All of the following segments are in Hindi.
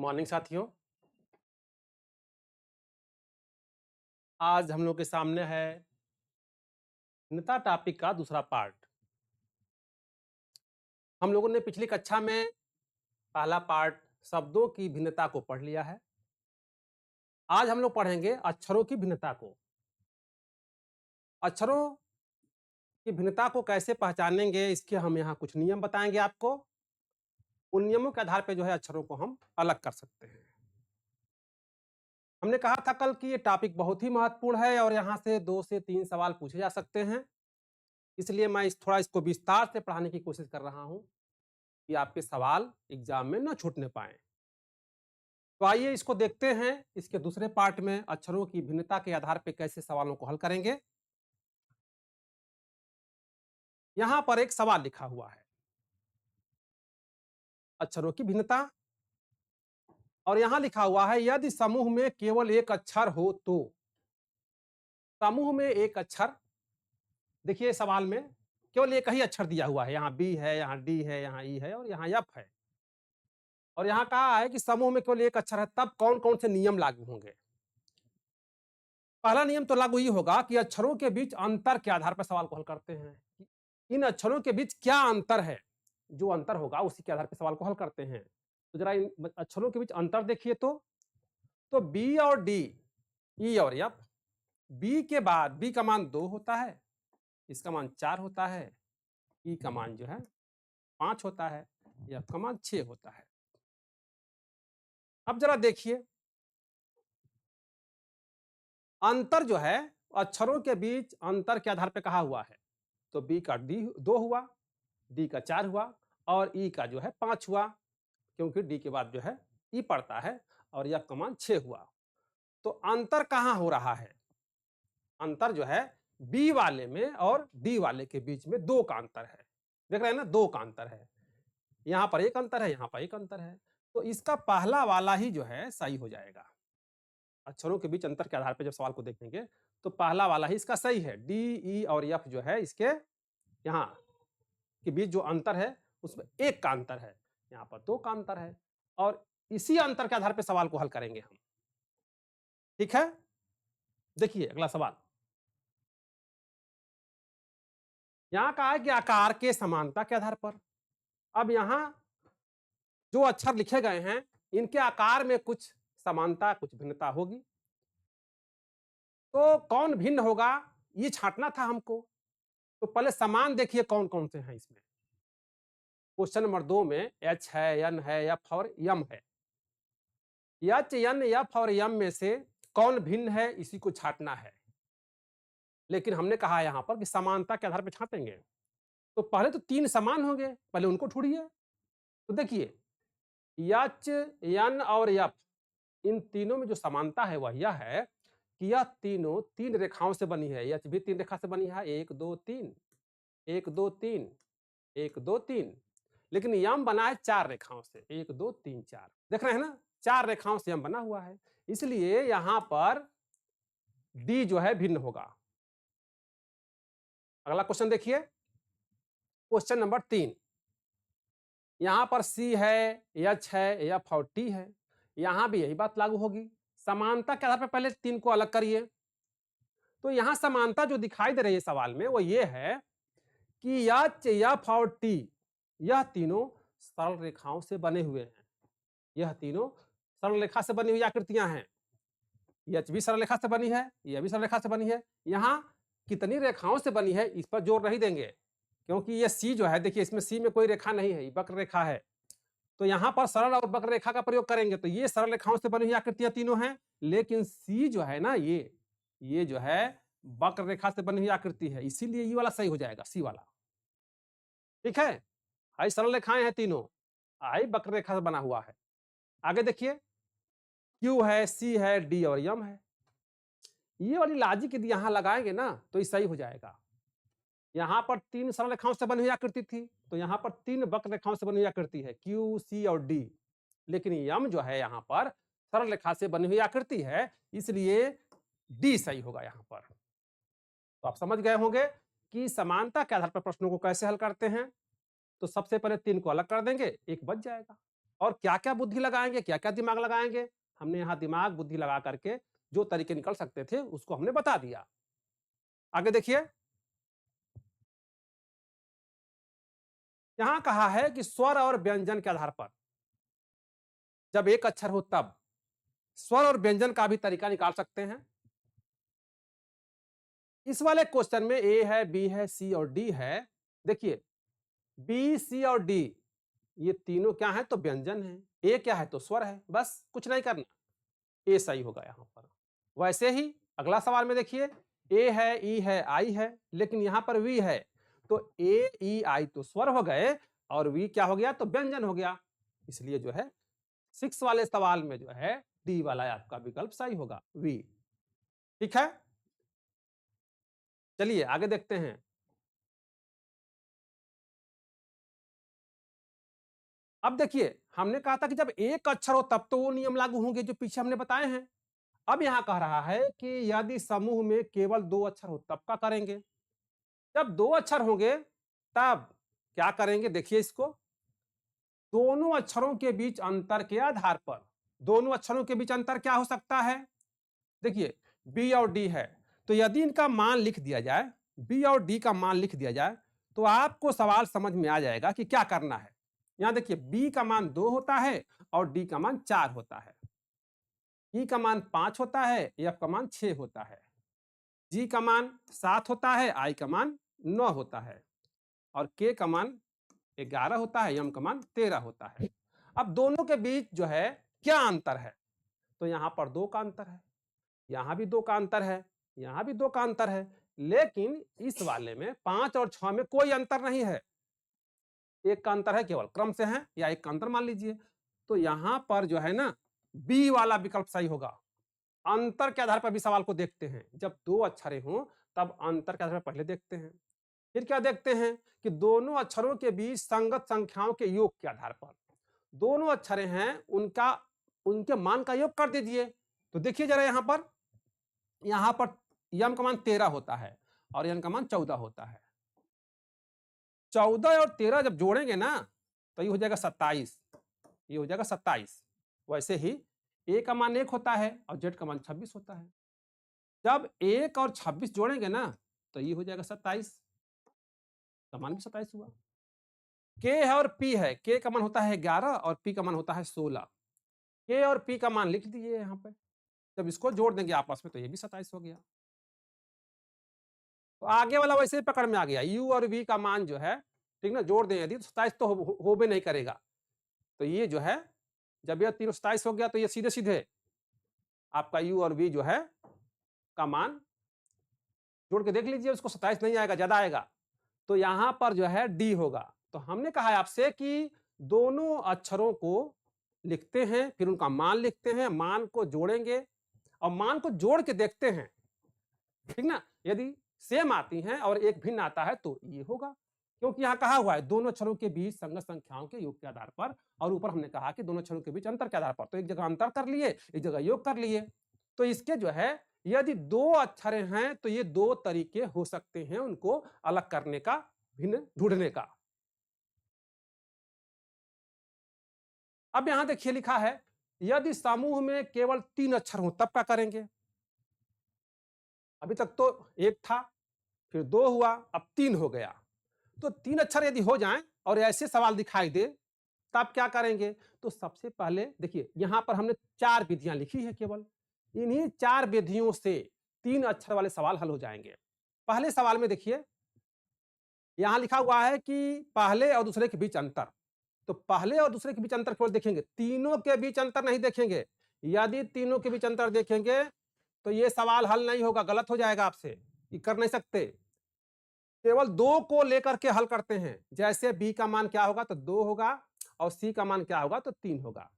मॉर्निंग साथियों। आज हम लोग के सामने है भिन्नता टॉपिक का दूसरा पार्ट। हम लोगों ने पिछली कक्षा में पहला पार्ट शब्दों की भिन्नता को पढ़ लिया है। आज हम लोग पढ़ेंगे अक्षरों की भिन्नता को। अक्षरों की भिन्नता को कैसे पहचानेंगे, इसके हम यहाँ कुछ नियम बताएंगे आपको। उन नियमों के आधार पर जो है अक्षरों को हम अलग कर सकते हैं। हमने कहा था कल कि ये टॉपिक बहुत ही महत्वपूर्ण है और यहाँ से 2 से 3 सवाल पूछे जा सकते हैं। इसलिए मैं थोड़ा इसको विस्तार से पढ़ाने की कोशिश कर रहा हूँ कि आपके सवाल एग्जाम में न छूटने पाए। तो आइए इसको देखते हैं। इसके दूसरे पार्ट में अक्षरों की भिन्नता के आधार पर कैसे सवालों को हल करेंगे। यहां पर एक सवाल लिखा हुआ है, अक्षरों की भिन्नता, और यहां लिखा हुआ है यदि समूह में केवल एक अक्षर हो तो। समूह में एक अक्षर, देखिए सवाल में केवल एक ही अक्षर दिया हुआ है। यहाँ बी है, यहाँ डी है, यहाँ ई है और यहाँ एफ है। और यहाँ कहा है कि समूह में केवल एक अक्षर है, तब कौन कौन से नियम लागू होंगे। पहला नियम तो लागू ही होगा कि अक्षरों के बीच अंतर के आधार पर सवाल को हल करते हैं। इन अक्षरों के बीच क्या अंतर है, जो अंतर होगा उसी के आधार पर सवाल को हल करते हैं। तो जरा इन अक्षरों के बीच अंतर देखिए। तो बी और डी, ई और एफ, बी के बाद बी का मान 2 होता है, इसका मान 4 होता है, ई का मान जो है 5 होता है, एफ का मान 6 होता है। अब जरा देखिए अंतर जो है अक्षरों के बीच अंतर के आधार पर कहा हुआ है। तो बी का डी 2 हुआ, डी का 4 हुआ और ई का जो है 5 हुआ, क्योंकि डी के बाद जो है ई पड़ता है, और एफ का मान 6 हुआ। तो अंतर कहां हो रहा है? अंतर जो है बी वाले में और डी वाले के बीच में 2 का अंतर है। देख रहे हैं ना, 2 का अंतर है। यहां पर एक अंतर है, यहां पर एक अंतर है। तो इसका पहला वाला ही जो है सही हो जाएगा। अक्षरों के बीच अंतर के आधार पर जब सवाल को देखेंगे तो पहला वाला ही इसका सही है। डी, ई और एफ जो है इसके यहाँ के बीच जो अंतर है उसमें 1 का अंतर है, यहाँ पर 2 का अंतर है, और इसी अंतर के आधार पर सवाल को हल करेंगे हम। ठीक है, देखिए अगला सवाल। यहां कहा है कि आकार के समानता के आधार पर। अब यहां जो अक्षर लिखे गए हैं इनके आकार में कुछ समानता कुछ भिन्नता होगी। तो कौन भिन्न होगा ये छांटना था हमको। तो पहले समान देखिए कौन कौन से हैं इसमें। क्वेश्चन नंबर 2 में एच है, एन है, एफ और यम है। एच, एन, एफ और यम में से कौन भिन्न है इसी को छांटना है। लेकिन हमने कहा यहां पर कि समानता के आधार पर छांटेंगे। तो पहले तो 3 समान होंगे, पहले उनको ढूंढिए। तो देखिए एच, एन और एफ, इन तीनों में जो समानता है वह यह है कि यह तीनों 3 रेखाओं से बनी है। एच भी 3 रेखा से बनी है, 1 2 3, 1 2 3, 1 2 3। लेकिन यम बना है 4 रेखाओं से, 1 2 3 4। देख रहे हैं ना, 4 रेखाओं से यम बना हुआ है, इसलिए यहां पर डी जो है भिन्न होगा। अगला क्वेश्चन देखिए, क्वेश्चन नंबर 3। यहां पर सी है, एच है, एफ और टी है। यहां भी यही बात लागू होगी। समानता के आधार पर पहले 3 को अलग करिए। तो यहां समानता जो दिखाई दे रही है सवाल में वो ये है कि एच, एफ और टी यह तीनों सरल रेखाओं से बने हुए हैं। यह तीनों सरल रेखा से बनी हुई आकृतियां हैं। एच भी सरल रेखा से बनी है, यह भी सरल रेखा से बनी है। यहां कितनी रेखाओं से बनी है इस पर जोर नहीं देंगे, क्योंकि ये सी जो है, देखिए इसमें सी में कोई रेखा नहीं है, वक्र रेखा है। तो यहां पर सरल और वक्र रेखा का प्रयोग करेंगे। तो ये सरल रेखाओं से बनी हुई आकृतियां तीनों हैं, लेकिन सी जो है ना, ये जो है वक्र रेखा से बनी हुई आकृति है, इसीलिए ये वाला सही हो जाएगा, सी वाला। ठीक है, आई सरल रेखाएं हैं तीनों, आई वक्र रेखा से बना हुआ है। आगे देखिए, क्यू है, सी है, डी और यम है। ये वाली लॉजिक यदि यहां लगाएंगे ना तो ये सही हो जाएगा। यहां पर 3 सरल रेखाओं से बनी हुई आकृति थी, तो यहां पर 3 वक्र रेखाओं से बनी हुई आकृति है, क्यू, सी और डी। लेकिन यम जो है यहां पर सरल रेखा से बनी हुई आकृति है, इसलिए डी सही होगा यहां पर। तो आप समझ गए होंगे कि समानता के आधार पर प्रश्नों को कैसे हल करते हैं। तो सबसे पहले 3 को अलग कर देंगे, 1 बच जाएगा। और क्या क्या बुद्धि लगाएंगे, क्या क्या दिमाग लगाएंगे, हमने यहाँ दिमाग बुद्धि लगा करके जो तरीके निकल सकते थे उसको हमने बता दिया। आगे देखिए, यहां कहा है कि स्वर और व्यंजन के आधार पर जब एक अक्षर हो तब स्वर और व्यंजन का भी तरीका निकाल सकते हैं। इस वाले क्वेश्चन में ए है, बी है, सी और डी है। देखिए, बी, सी और डी ये तीनों क्या है तो व्यंजन है, ए क्या है तो स्वर है, बस कुछ नहीं करना, ए सही होगा यहां पर। वैसे ही अगला सवाल में देखिए, ए है, ई है, आई है, लेकिन यहां पर वी है, तो ए, ई, आई तो स्वर हो गए और वी क्या हो गया तो व्यंजन हो गया। इसलिए जो है 6 वाले सवाल में जो है डी वाला आपका विकल्प सही होगा, वी। ठीक है, चलिए आगे देखते हैं। अब देखिए, हमने कहा था कि जब एक अक्षर हो तब तो वो नियम लागू होंगे जो पीछे हमने बताए हैं। अब यहां कह रहा है कि यदि समूह में केवल 2 अक्षर हो तब का करेंगे। जब 2 अक्षर होंगे तब क्या करेंगे, देखिए इसको। दोनों अक्षरों के बीच अंतर के आधार पर, दोनों अक्षरों के बीच अंतर क्या हो सकता है? देखिए, बी और डी है, तो यदि इनका मान लिख दिया जाए, बी और डी का मान लिख दिया जाए, तो आपको सवाल समझ में आ जाएगा कि क्या करना है। यहां देखिए, बी का मान 2 होता है और डी का मान 4 होता है। ई का मान 5 होता है, एफ का मान 6 होता है, जी का मान 7 होता है, आई का मान 9 होता है और के का मान 11 होता है, एम का मान 13 होता है। अब दोनों के बीच जो है क्या अंतर है, तो यहां पर 2 का अंतर है, यहां भी 2 का अंतर है, यहां भी 2 का अंतर है, लेकिन इस वाले में 5 और 6 में कोई अंतर नहीं है। एक का अंतर है, केवल क्रम से है, या एक का अंतर मान लीजिए। तो यहां पर जो है ना बी वाला विकल्प सही होगा। अंतर के आधार पर भी सवाल को देखते हैं, जब 2 अक्षरे हों तब अंतर के आधार पर पहले देखते हैं, फिर क्या देखते हैं कि दोनों अक्षरों के बीच संगत संख्याओं के योग के आधार पर, दोनों अक्षरे हैं उनका, उनके मान का योग कर दीजिए। तो देखिए जरा यहां पर यम का मान 13 होता है और एन का मान 14 होता है। 14 और 13 जब जोड़ेंगे ना तो ये हो जाएगा 27, ये हो जाएगा 27। वैसे ही ए का मान 1 होता है और जेड का मान 26 होता है। जब 1 और 26 जोड़ेंगे ना तो ये हो जाएगा 27, का मान भी 27 हुआ। के है और पी है, के का मान होता है 11 और पी का मान होता है 16। के और पी का मान लिख दीजिए यहाँ पे, जब इसको जोड़ देंगे आपस में तो ये भी 27 हो गया। तो आगे वाला वैसे ही पकड़ में आ गया, यू और वी का मान जो है, ठीक ना, जोड़ दें यदि तो 27 तो हो भी नहीं करेगा। तो ये जो है जब यह तीनों 27 हो गया तो ये सीधे सीधे आपका यू और वी जो है का मान जोड़ के देख लीजिए, उसको 27 नहीं आएगा, ज्यादा आएगा, तो यहां पर जो है डी होगा। तो हमने कहा है आपसे कि दोनों अक्षरों को लिखते हैं, फिर उनका मान लिखते हैं, मान को जोड़ेंगे और मान को जोड़ के देखते हैं, ठीक ना। यदि सेम आती हैं और एक भिन्न आता है तो ये होगा, क्योंकि यहां कहा हुआ है दोनों अक्षरों के बीच संगत संख्याओं के योग के आधार पर, और ऊपर हमने कहा कि दोनों अक्षरों के बीच अंतर के आधार पर, तो एक जगह अंतर कर लिए, एक जगह योग कर लिए। तो इसके जो है यदि 2 अक्षर हैं तो ये 2 तरीके हो सकते हैं उनको अलग करने का, भिन्न ढूंढने का। अब यहां देखिए लिखा है, यदि समूह में केवल 3 अक्षर हो तब क्या करेंगे। अभी तक तो 1 था, फिर 2 हुआ, अब 3 हो गया। तो 3 अक्षर यदि हो जाएं और ऐसे सवाल दिखाई दे तब क्या करेंगे। तो सबसे पहले देखिए, यहां पर हमने 4 विधियां लिखी है, केवल इन्हीं 4 विधियों से 3 अक्षर वाले सवाल हल हो जाएंगे। पहले सवाल में देखिए, यहां लिखा हुआ है कि पहले और दूसरे के बीच अंतर। तो पहले और दूसरे के बीच अंतर केवल देखेंगे, तीनों के बीच अंतर नहीं देखेंगे। यदि तीनों के बीच अंतर देखेंगे तो ये सवाल हल नहीं होगा, गलत हो जाएगा आपसे, ये कर नहीं सकते। केवल 2 को लेकर के हल करते हैं, जैसे बी का मान क्या होगा तो 2 होगा और सी का मान क्या होगा तो 3 होगा।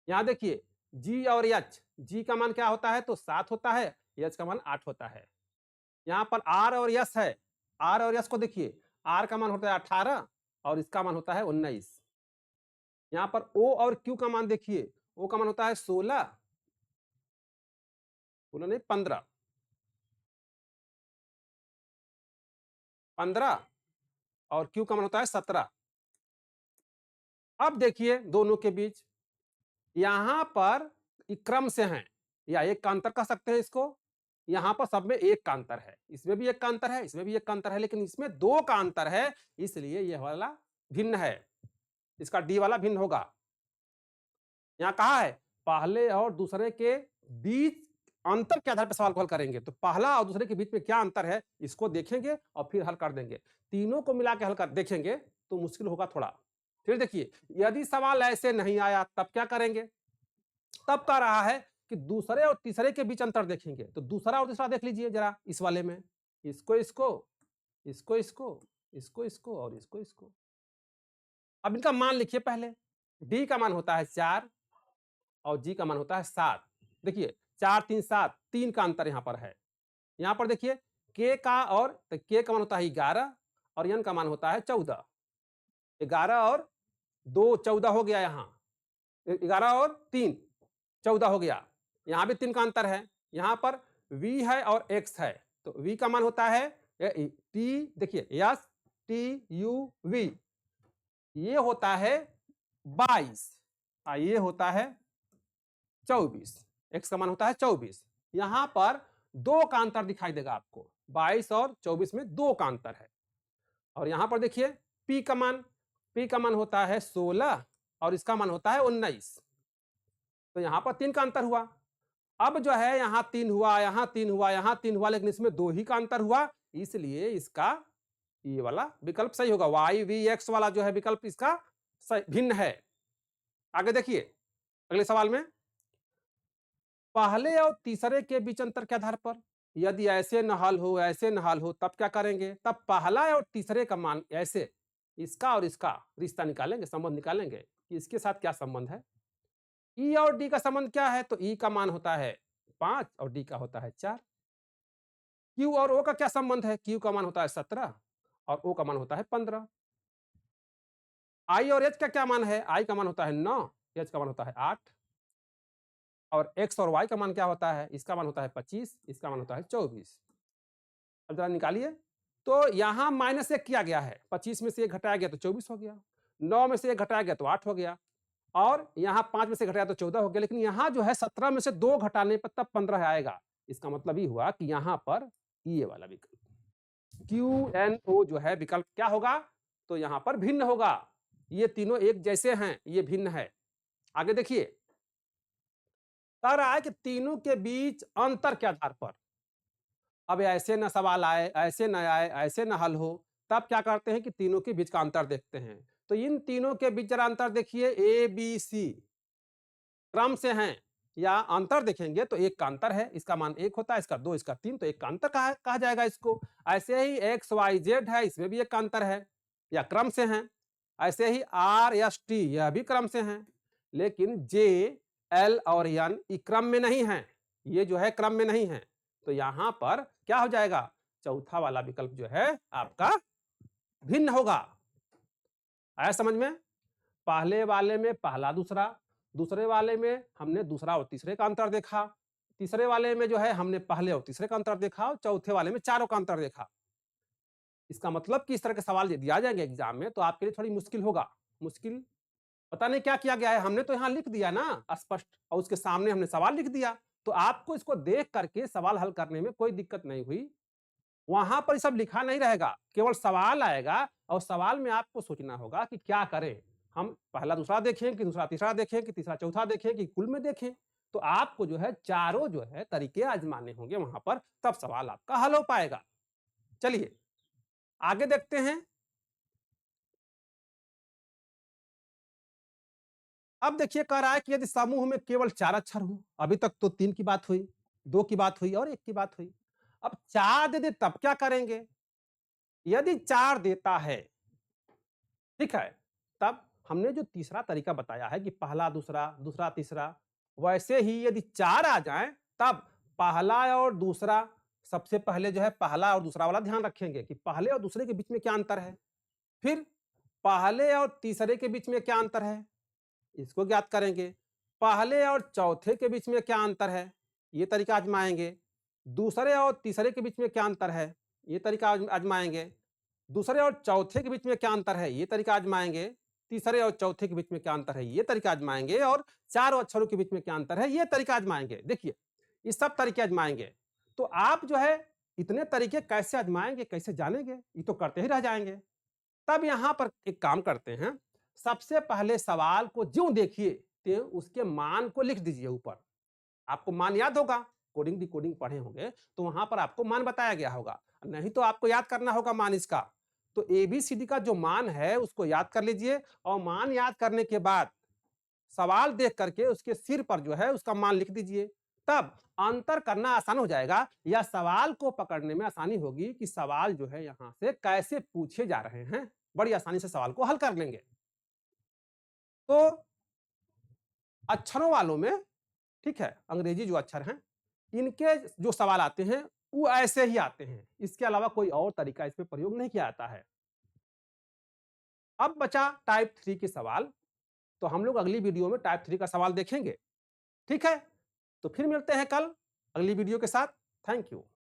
यहां देखिए, जी और एच, जी का मान क्या होता है तो 7 होता है, एच का मान 8 होता है। यहां पर आर और यस है, आर और यस को देखिए, आर का मान होता है 18 और इसका मान होता है 19। यहां पर ओ और क्यू का मान देखिए, ओ का मान होता है 16, 16 नहीं 15, 15 और क्यू का मान होता है 17। अब देखिए दोनों के बीच यहां पर क्रम से हैं या एक का अंतर कह सकते हैं इसको। यहां पर सब में एक का अंतर है, इसमें भी एक का अंतर है, इसमें भी एक का अंतर है, लेकिन इसमें दो का अंतर है, इसलिए यह वाला भिन्न है, इसका डी वाला भिन्न होगा। यहां कहा है पहले और दूसरे के बीच अंतर के आधार पर सवाल को हल करेंगे, तो पहला और दूसरे के बीच में क्या अंतर है इसको देखेंगे और फिर हल कर देंगे। तीनों को मिला के हल कर देखेंगे तो मुश्किल होगा थोड़ा। फिर देखिए यदि सवाल ऐसे नहीं आया तब क्या करेंगे। तब कह रहा है कि दूसरे और तीसरे के बीच अंतर देखेंगे, तो दूसरा और तीसरा देख लीजिए जरा इस वाले में, इसको इसको, इसको इसको, इसको इसको और इसको इसको। अब इनका मान लिखिए पहले। डी का मान होता है 4 और जी का मान होता है 7। देखिए 4 3 7, 3 का अंतर यहां पर है। यहां पर देखिए के का और के का मान होता है 11 और एन का मान होता है 14। 11 और 2 14 हो गया, यहां 11 और 3 14 हो गया। यहां भी 3 का अंतर है। यहां पर v है और x है, तो v का मान होता है टी, देखिए यस टी यू वी, ये होता है 22 और ये होता है 24। x का मान होता है 24। यहां पर 2 का अंतर दिखाई देगा आपको, 22 और 24 में 2 का अंतर है। और यहां पर देखिए p का मान होता है 16 और इसका मान होता है 19, तो यहां पर 3 का अंतर हुआ। अब जो है यहां 3 हुआ, यहां 3 हुआ, यहां 3 हुआ, लेकिन इसमें 2 ही का अंतर हुआ, इसलिए इसका ये वाला विकल्प सही होगा। वाई वी एक्स वाला जो है विकल्प इसका भिन्न है। आगे देखिए अगले सवाल में, पहले और तीसरे के बीच अंतर के आधार पर यदि ऐसे न हल हो, ऐसे न हल हो, तब क्या करेंगे। तब पहला और तीसरे का मान ऐसे, इसका और इसका रिश्ता निकालेंगे, संबंध निकालेंगे कि इसके साथ क्या संबंध है। ई और डी का संबंध क्या है, तो ई का मान होता है 5 और डी का होता है 4। क्यू और ओ का क्या संबंध है, क्यू का मान होता है 17 और ओ का मान होता है 15। आई और एच का क्या मान है, आई का मान होता है 9, एच का मान होता है 8। और एक्स और वाई का मान क्या होता है, इसका मान होता है 25, इसका मान होता है 24। अब जरा निकालिए, तो यहां -1 किया गया है, 25 में से 1 घटाया गया तो 24 हो गया, 9 में से 1 घटाया गया तो 8 हो गया, और यहां 5 में से घटाया तो 14 हो गया, लेकिन यहां जो है 17 में से 2 घटाने पर तब 15 आएगा। इसका मतलब ये हुआ कि यहां पर ये वाला विकल्प QNO जो है विकल्प क्या होगा, तो यहां पर भिन्न होगा। ये तीनों एक जैसे हैं, ये भिन्न है। आगे देखिए कह रहा है कि तीनों के बीच अंतर के आधार पर, अब ऐसे न सवाल आए, ऐसे न आए, ऐसे न हल हो, तब क्या करते हैं कि तीनों के बीच का अंतर देखते हैं। तो इन तीनों के बीच जरा अंतर देखिए, ए बी सी क्रम से हैं या अंतर देखेंगे तो एक का अंतर है, इसका मान 1 होता है, इसका 2, इसका 3, तो एक का अंतर कहा जाएगा इसको। ऐसे ही एक्स वाई जेड है, इसमें भी एक का अंतर है या क्रम से हैं। ऐसे ही आर एस टी यह भी क्रम से हैं, लेकिन जे एल और एन क्रम में नहीं है, ये जो है क्रम में नहीं है, तो यहां पर क्या हो जाएगा, चौथा वाला विकल्प जो है आपका भिन्न होगा। आया समझ में। पहले वाले में पहला दूसरा, दूसरे वाले में हमने दूसरा और तीसरे का अंतर देखा, तीसरे वाले में जो है हमने पहले और तीसरे का अंतर देखा, और चौथे वाले में चारों का अंतर देखा। इसका मतलब कि इस तरह के सवाल यदि आ जाएंगे एग्जाम में तो आपके लिए थोड़ी मुश्किल होगा। मुश्किल पता नहीं क्या किया गया है, हमने तो यहां लिख दिया ना स्पष्ट, और उसके सामने हमने सवाल लिख दिया, तो आपको इसको देख करके सवाल हल करने में कोई दिक्कत नहीं हुई। वहां पर सब लिखा नहीं रहेगा, केवल सवाल आएगा और सवाल में आपको सोचना होगा कि क्या करें, हम पहला दूसरा देखें कि दूसरा तीसरा देखें कि तीसरा चौथा देखें कि कुल में देखें। तो आपको जो है चारों जो है तरीके आजमाने होंगे वहां पर, तब सवाल आपका हल हो पाएगा। चलिए आगे देखते हैं। अब देखिए कह रहा है कि यदि समूह में केवल 4 अक्षर हो, अभी तक तो 3 की बात हुई, 2 की बात हुई और 1 की बात हुई, अब 4 दे दे तब क्या करेंगे। यदि 4 देता है, ठीक है, तब हमने जो तीसरा तरीका बताया है कि पहला दूसरा, दूसरा तीसरा, वैसे ही यदि 4 आ जाएं तब पहला और दूसरा, सबसे पहले जो है पहला और दूसरा वाला ध्यान रखेंगे कि पहले और दूसरे के बीच में क्या अंतर है। फिर पहले और तीसरे के बीच में क्या अंतर है, इसको ज्ञात करेंगे। पहले और चौथे के बीच में क्या अंतर है, ये तरीका आजमाएंगे। दूसरे और तीसरे के बीच में क्या अंतर है, ये तरीका आजमाएंगे। दूसरे और चौथे के बीच में क्या अंतर है, ये तरीका आजमाएंगे। तीसरे और चौथे के बीच में क्या अंतर है, ये तरीका आजमाएंगे, और चारों अक्षरों के बीच में क्या अंतर है, ये तरीका आजमाएंगे। देखिए, ये सब तरीके आजमाएंगे, तो आप जो है इतने तरीके कैसे आजमाएंगे, कैसे जानेंगे, ये तो करते ही रह जाएंगे। तब यहां पर एक काम करते हैं, सबसे पहले सवाल को ज्यों देखिए त्यों उसके मान को लिख दीजिए ऊपर। आपको मान याद होगा, कोडिंग डिकोडिंग पढ़े होंगे, तो वहां पर आपको मान बताया गया होगा, नहीं तो आपको याद करना होगा मान इसका। तो एबीसीडी का जो मान है उसको याद कर लीजिए, और मान याद करने के बाद सवाल देख करके उसके सिर पर जो है उसका मान लिख दीजिए। तब अंतर करना आसान हो जाएगा, या सवाल को पकड़ने में आसानी होगी कि सवाल जो है यहां से कैसे पूछे जा रहे हैं, बड़ी आसानी से सवाल को हल कर लेंगे। तो अक्षरों वालों में, ठीक है, अंग्रेजी जो अक्षर हैं, इनके जो सवाल आते हैं वो ऐसे ही आते हैं, इसके अलावा कोई और तरीका इसमें प्रयोग नहीं किया जाता है। अब बचा टाइप 3 के सवाल, तो हम लोग अगली वीडियो में टाइप 3 का सवाल देखेंगे। ठीक है, तो फिर मिलते हैं कल अगली वीडियो के साथ। Thank you.